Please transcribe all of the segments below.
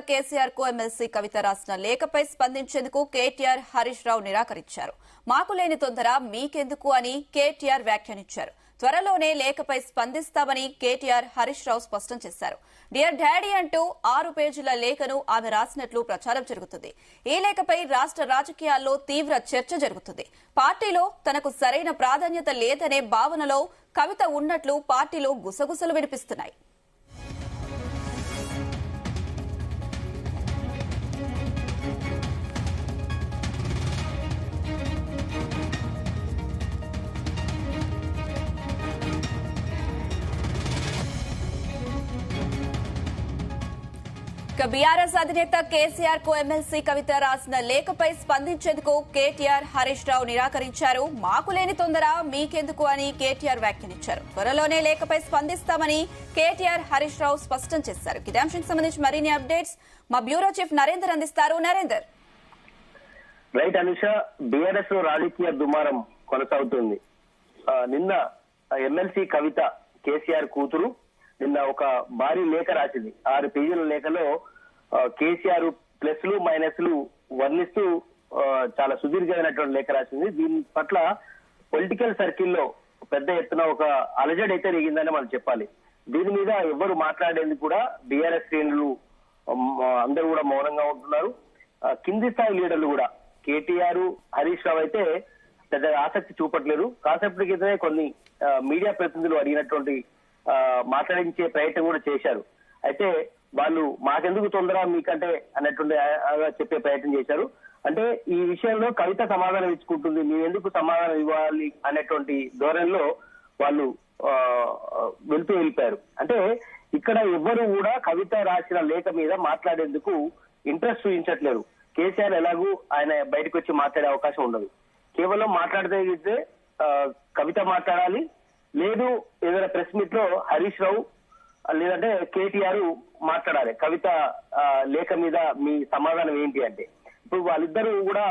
కేసీఆర్ కు ఎమ్మెల్సీ కవిత రాసిన లేఖపై స్పందించేందుకు కేటీఆర్ హరీష్ రావు నిరాకరించారు. మాకు లేని తొందర మీకెందుకు అని కేటీఆర్ వ్యాఖ్యానించారు. త్వరలోనే లేఖపై స్పందిస్తామని కేటీఆర్ హరీష్ రావు స్పష్టం చేశారు. డియర్ డాడీ అంటూ 6 పేజీల లేఖను ఆమె రాసినట్లు ప్రచారం జరుగుతుంది. ఈ లేఖపై రాష్ట్ర రాజకీయాల్లో తీవ్ర చర్చ జరుగుతుంది. పార్టీలో తనకు సరైన ప్రాధాన్యత లేదనే భావనలో కవిత ఉన్నట్లు పార్టీలో గుసగుసలు వినిపిస్తున్నాయి. బీఆర్ఎస్ అధినేత కేసీఆర్ కు ఎమ్మెల్సీ కవిత రాసిన లేఖపై స్పందించేందుకు కేటీఆర్ హరీష్ రావు నిరాకరించారు. మాకు లేని తొందర మీకెందుకు అని కేటీఆర్ వ్యాఖ్యానించారు. త్వరలోనే లేఖపై స్పందిస్తామని కేటీఆర్ హరీష్ రావు స్పష్టం చేశారు. ఇదే అంశానికి సంబంధించి మరిన్ని అప్డేట్స్ మా బ్యూరో చీఫ్ నరేందర్ అందిస్తారు. నరేందర్. రైట్ అనుష, బీఆర్ఎస్ లో రాజకీయ దుమారం కొనసాగుతుంది. నిన్న ఎమ్మెల్సీ కవిత కేసీఆర్ కూతురు నిన్న ఒక భారీ లేఖ రాసింది. 6 పేజీల లేఖలో కేసీఆర్ ప్లస్లు మైనస్లు వర్ణిస్తూ చాలా సుదీర్ఘమైనటువంటి లేఖ రాసింది. దీని పట్ల పొలిటికల్ సర్కిల్లో పెద్ద ఎత్తున ఒక అలజడి అయితే రేగిందని మనం చెప్పాలి. దీని మీద ఎవరు మాట్లాడేందుకు కూడా బీఆర్ఎస్ శ్రేణులు అందరూ కూడా మౌనంగా ఉంటున్నారు. కింది స్థాయి లీడర్లు కూడా కేటీఆర్ హరీష్ రావు అయితే పెద్ద ఆసక్తి చూపట్లేదు. కాసేపటి క్రితమే కొన్ని మీడియా ప్రతినిధులు అడిగినటువంటి మాట్లాడించే ప్రయత్నం కూడా చేశారు. అయితే వాళ్ళు మాకెందుకు తొందర మీకంటే అన్నటువంటి చెప్పే ప్రయత్నం చేశారు. అంటే ఈ విషయంలో కవిత సమాధానం ఇచ్చుకుంటుంది, మేమెందుకు సమాధానం ఇవ్వాలి అనేటువంటి ధోరణిలో వాళ్ళు వెళ్ళిపోయారు. అంటే ఇక్కడ ఎవ్వరు కూడా కవిత రాసిన లేఖ మీద మాట్లాడేందుకు ఇంట్రెస్ట్ చూపించట్లేరు. కేసీఆర్ ఎలాగూ ఆయన బయటకు వచ్చి మాట్లాడే అవకాశం ఉండదు. కేవలం మాట్లాడితే కవిత మాట్లాడాలి, లేదు ఏదైనా ప్రెస్ మీట్ లో హరీష్ రావు లేదంటే కేటీఆర్ మాట్లాడాలి కవిత లేఖ మీద మీ సమాధానం ఏంటి అంటే. ఇప్పుడు వాళ్ళిద్దరూ కూడా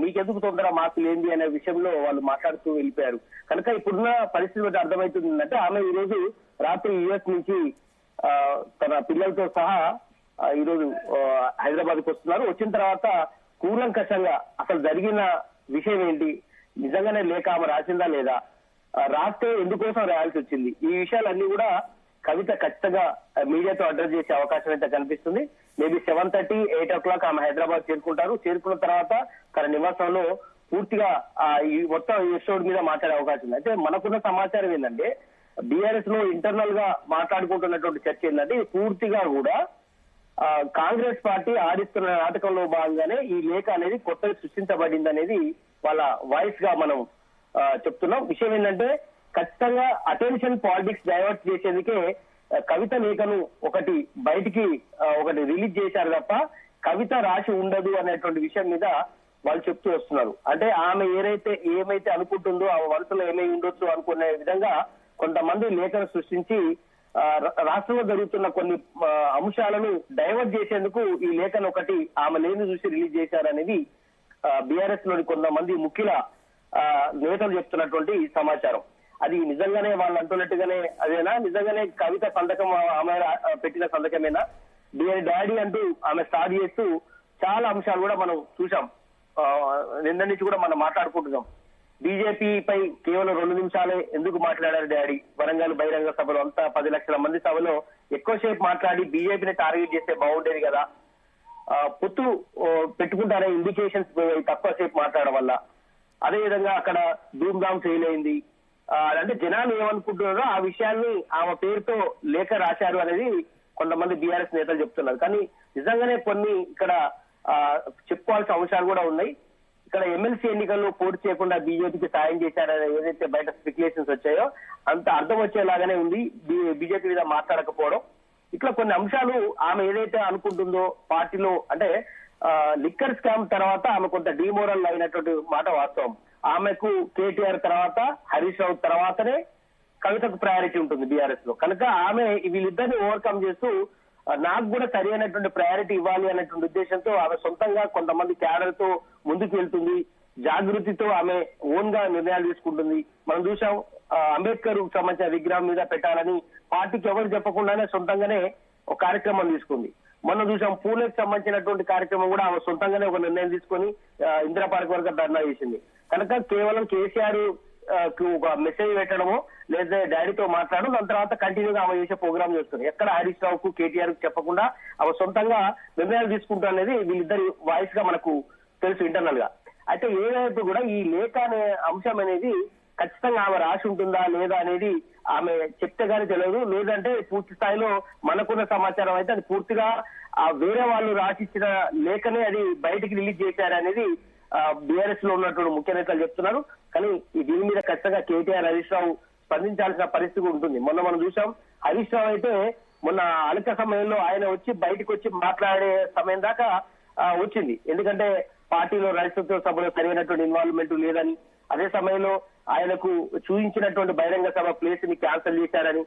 మీకెందుకు తొందర మాకు లేంది అనే విషయంలో వాళ్ళు మాట్లాడుతూ వెళ్ళిపోయారు. కనుక ఇప్పుడున్న పరిస్థితి బట్టి అర్థమవుతుందంటే ఆమె ఈ రోజు రాత్రి యుఎస్ నుంచి తన పిల్లలతో సహా ఈరోజు హైదరాబాద్కి వస్తున్నారు. వచ్చిన తర్వాత కూలంకషంగా అసలు జరిగిన విషయం ఏంటి, నిజంగానే లేఖ ఆమె రాసిందా లేదా, రాస్తే ఎందుకోసం రాయాల్సి వచ్చింది, ఈ విషయాలన్నీ కూడా కవిత ఖచ్చితంగా మీడియాతో అడ్రస్ చేసే అవకాశం అయితే కనిపిస్తుంది. మేబీ 7:30, 8 o'clock ఆమె హైదరాబాద్ చేరుకుంటారు. చేరుకున్న తర్వాత తన నివాసంలో పూర్తిగా ఈ మొత్తం ఎపిసోడ్ మీద మాట్లాడే అవకాశం ఉంది. అయితే మనకున్న సమాచారం ఏంటంటే బీఆర్ఎస్ లో ఇంటర్నల్ గా మాట్లాడుకుంటున్నటువంటి చర్చ ఏంటంటే పూర్తిగా కూడా కాంగ్రెస్ పార్టీ ఆడిస్తున్న నాటకంలో భాగంగానే ఈ లేఖ అనేది కొత్తగా సృష్టించబడింది అనేది వాళ్ళ వాయిస్ గా మనం చెప్తున్నాం. విషయం ఏంటంటే ఖచ్చితంగా అటెన్షన్ పాలిటిక్స్ డైవర్ట్ చేసేందుకే కవిత లేఖను ఒకటి బయటికి ఒకటి రిలీజ్ చేశారు తప్ప కవిత రాసి ఉండదు అనేటువంటి విషయం మీద వాళ్ళు చెప్తూ వస్తున్నారు. అంటే ఆమె ఏమైతే అనుకుంటుందో ఆ మనసులో ఏమై ఉండొచ్చు అనుకునే విధంగా కొంతమంది లేఖను సృష్టించి రాష్ట్రంలో జరుగుతున్న కొన్ని అంశాలను డైవర్ట్ చేసేందుకు ఈ లేఖను ఒకటి ఆమె లేని చూసి రిలీజ్ చేశారనేది బీఆర్ఎస్ లోని కొంతమంది ముఖ్యుల నేతలు చెప్తున్నటువంటి సమాచారం. అది నిజంగానే వాళ్ళు అంటున్నట్టుగానే అదేనా, నిజంగానే కవిత సంతకం ఆమె పెట్టిన సంతకమేనా, డియర్ డాడీ అంటూ ఆమె స్టార్ట్ చేస్తూ చాలా అంశాలు కూడా మనం చూసాం. నిన్న నుంచి కూడా మనం మాట్లాడుకుంటున్నాం. బీజేపీపై కేవలం 2 నిమిషాలే ఎందుకు మాట్లాడారు డాడీ, వరంగల్ బహిరంగ సభలో అంతా 10 లక్షల మంది సభలో ఎక్కువసేపు మాట్లాడి బీజేపీని టార్గెట్ చేస్తే బాగుండేది కదా, పొత్తు పెట్టుకుంటారే ఇండికేషన్స్ తక్కువ సేపు మాట్లాడడం వల్ల, అదేవిధంగా అక్కడ ధూమ్ ధామ్ ఫెయిల్ అయింది అంటే జనాలు ఏమనుకుంటున్నారో ఆ విషయాన్ని ఆమె పేరుతో లేఖ రాశారు అనేది కొంతమంది బీఆర్ఎస్ నేతలు చెప్తున్నారు. కానీ నిజంగానే కొన్ని ఇక్కడ చెప్పుకోవాల్సిన అంశాలు కూడా ఉన్నాయి. ఇక్కడ ఎమ్మెల్సీ ఎన్నికల్లో పోటీ చేయకుండా బీజేపీకి సాయం చేశారని ఏదైతే బయట స్పెక్యులేషన్స్ వచ్చాయో అంత అర్థం వచ్చేలాగానే ఉంది బీజేపీ మీద మాట్లాడకపోవడం. ఇట్లా కొన్ని అంశాలు ఆమె ఏదైతే అనుకుంటుందో పార్టీలో అంటే లిక్కర్ స్కామ్ తర్వాత ఆమె కొంత డిమోరల్ అయినటువంటి మాట వాస్తవం. ఆమెకు కేటీఆర్ తర్వాత హరీష్ రావు తర్వాతనే కవితకు ప్రయారిటీ ఉంటుంది బీఆర్ఎస్ లో. కనుక ఆమె వీళ్ళిద్దరిని ఓవర్కమ్ చేస్తూ నాకు కూడా సరి అయినటువంటి ప్రయారిటీ ఇవ్వాలి అనేటువంటి ఉద్దేశంతో ఆమె సొంతంగా కొంతమంది క్యాడర్ తో ముందుకు వెళ్తుంది. జాగృతితో ఆమె ఓన్ గా నిర్ణయాలు తీసుకుంటుంది. మనం చూసాం అంబేద్కర్ సంబంధించిన విగ్రహం మీద పెట్టాలని పార్టీకి ఎవరు చెప్పకుండానే సొంతంగానే ఒక కార్యక్రమం తీసుకుంది. మొన్న చూసాం పూలకు సంబంధించినటువంటి కార్యక్రమం కూడా ఆమె సొంతంగానే ఒక నిర్ణయం తీసుకొని ఇందిరా పార్క్ వరకు ధర్నా చేసింది. కనుక కేవలం కేసీఆర్ ఒక మెసేజ్ పెట్టడము లేదా డాడీతో మాట్లాడడం, దాని తర్వాత కంటిన్యూగా ఆమె చేసే ప్రోగ్రామ్ చేస్తుంది. ఎక్కడ హరీష్ రావుకు కేటీఆర్ కు చెప్పకుండా ఆమె సొంతంగా నిర్ణయాలు తీసుకుంటా అనేది వీళ్ళిద్దరి వాయిస్ గా మనకు తెలుసు ఇంటర్నల్ గా. అయితే ఏదైతే కూడా ఈ లేఖ అనే అంశం అనేది ఖచ్చితంగా ఆమె రాసి ఉంటుందా లేదా అనేది ఆమె చెప్తే గానీ తెలియదు. లేదంటే పూర్తి స్థాయిలో మనకున్న సమాచారం అయితే అది పూర్తిగా వేరే వాళ్ళు రాసిచ్చిన లేఖనే అది బయటికి రిలీజ్ చేశారనేది బీఆర్ఎస్ లో ఉన్నటువంటి ముఖ్య నేతలు చెప్తున్నారు. కానీ దీని మీద ఖచ్చితంగా కేటీఆర్ హరీష్ రావు స్పందించాల్సిన పరిస్థితి ఉంటుంది. మొన్న మనం చూసాం హరీష్ రావు అయితే మొన్న అలక సమయంలో ఆయన వచ్చి బయటకు వచ్చి మాట్లాడే సమయం దాకా వచ్చింది. ఎందుకంటే పార్టీలో రాజ్యసభ సభలో సరైనటువంటి ఇన్వాల్వ్మెంట్ లేదని, అదే సమయంలో ఆయనకు చూపించినటువంటి బహిరంగ సభ ప్లేస్ ని క్యాన్సిల్ చేశారని,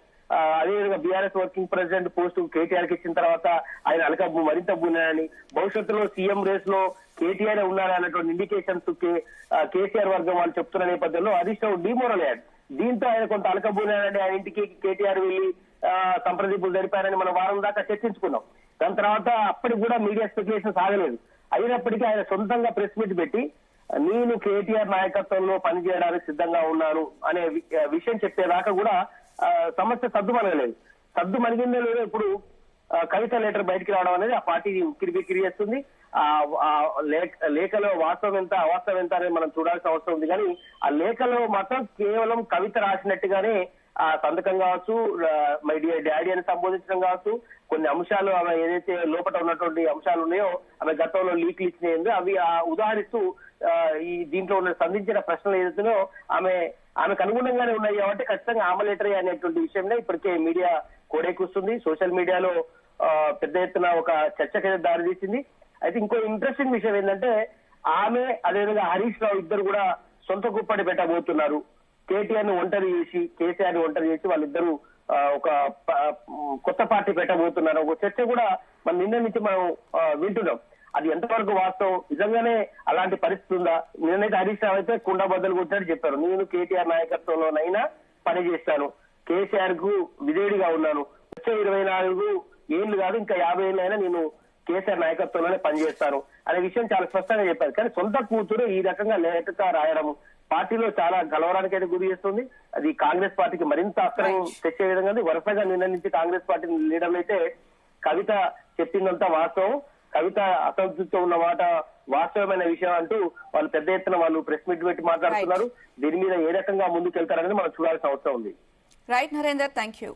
అదేవిధంగా BRS working president post KTR కి ఇచ్చిన తర్వాత ఆయన అలక మరింత బూనారని, భవిష్యత్తులో సీఎం రేస్ లో కేటీఆర్ ఉన్నారన్నటువంటి ఇండికేషన్స్ కేసీఆర్ వర్గం వాళ్ళు చెప్తున్న నేపథ్యంలో హరీష్ రావు డిమోరల్ అయ్యాడు. దీంతో ఆయన కొంత అలకబూనారని ఆయన ఇంటికి కేటీఆర్ వెళ్లి సంప్రదింపులు జరిపారని మనం వారం దాకా చర్చించుకున్నాం. దాని తర్వాత అప్పటికి కూడా మీడియా స్పెక్యులేషన్ సాగలేదు. అయినప్పటికీ ఆయన సొంతంగా ప్రెస్ మీట్ పెట్టి నేను కేటీఆర్ నాయకత్వంలో పనిచేయడానికి సిద్ధంగా ఉన్నాను అనే విషయం చెప్పేదాకా కూడా సమస్య సద్దుమనగలేదు. సద్దు మణిగిందో లేదో ఇప్పుడు కవిత లెటర్ బయటికి రావడం అనేది ఆ పార్టీని ఉక్కిరిబిక్కిరి చేస్తుంది. లేఖలో వాస్తవం ఎంత అవాస్తవం ఎంత అనేది మనం చూడాల్సిన అవసరం ఉంది. కానీ ఆ లేఖలో మాత్రం కేవలం కవిత రాసినట్టుగానే ఆ సంతకం కావచ్చు, మై డియర్ డాడీ అని సంబోధించడం కావచ్చు, కొన్ని అంశాలు ఆమె ఏదైతే లోపల ఉన్నటువంటి అంశాలు ఉన్నాయో ఆమె గతంలో లీక్లు ఇచ్చినాయి అవి ఉదాహరిస్తూ ఈ దీంట్లో ఉన్న సంధించిన ప్రశ్నలు ఏదైతున్నాయో ఆమెకు అనుగుణంగానే ఉన్నాయి. కాబట్టి ఖచ్చితంగా ఆమె లెటర్ అనేటువంటి విషయంలో ఇప్పటికే మీడియా కోడెక్కుస్తుంది. సోషల్ మీడియాలో పెద్ద ఎత్తున ఒక చర్చకైతే దారితీసింది. అయితే ఇంకో ఇంట్రెస్టింగ్ విషయం ఏంటంటే ఆమె అదేవిధంగా హరీష్ రావు ఇద్దరు కూడా సొంత గుప్పటి పెట్టబోతున్నారు. కేటీఆర్ ని ఒంటరి చేసి కేసీఆర్ ని ఒంటరి చేసి వాళ్ళిద్దరూ ఒక కొత్త పార్టీ పెట్టబోతున్నారు. ఒక చర్చ కూడా మన నిన్న నుంచి మనం వింటున్నాం. అది ఎంతవరకు వాస్తవం, నిజంగానే అలాంటి పరిస్థితి ఉందా? నిన్నైతే హరీష్ రావు అయితే కుండ బద్దలు కొట్టినట్టు చెప్పారు. నేను కేటీఆర్ నాయకత్వంలోనైనా పనిచేస్తాను, కేసీఆర్ కు విధేయుడిగా ఉన్నాను, వచ్చే 24 ఏళ్లు కాదు ఇంకా 50 ఏళ్ళైనా నేను కేసీఆర్ నాయకత్వంలోనే పనిచేస్తాను అనే విషయం చాలా స్పష్టంగా చెప్పారు. కానీ సొంత కూతురు ఈ రకంగా లేఖ రాయడం పార్టీలో చాలా కలవరానికి అయితే గురి చేస్తుంది. అది కాంగ్రెస్ పార్టీకి మరింత అస్త్రం తెచ్చే విధంగా వరుసగా నిన్న నుంచి కాంగ్రెస్ పార్టీ లీడర్లు అయితే కవిత చెప్పిందంతా వాస్తవం, కవిత అసంతృప్తితో ఉన్న మాట వాస్తవమైన విషయం అంటూ వాళ్ళు పెద్ద ఎత్తున వాళ్ళు ప్రెస్ మీట్ పెట్టి మాట్లాడుతున్నారు. దీని మీద ఏ రకంగా ముందుకు వెళ్తారనేది మనం చూడాల్సిన అవసరం ఉంది. Right Narender, thank you.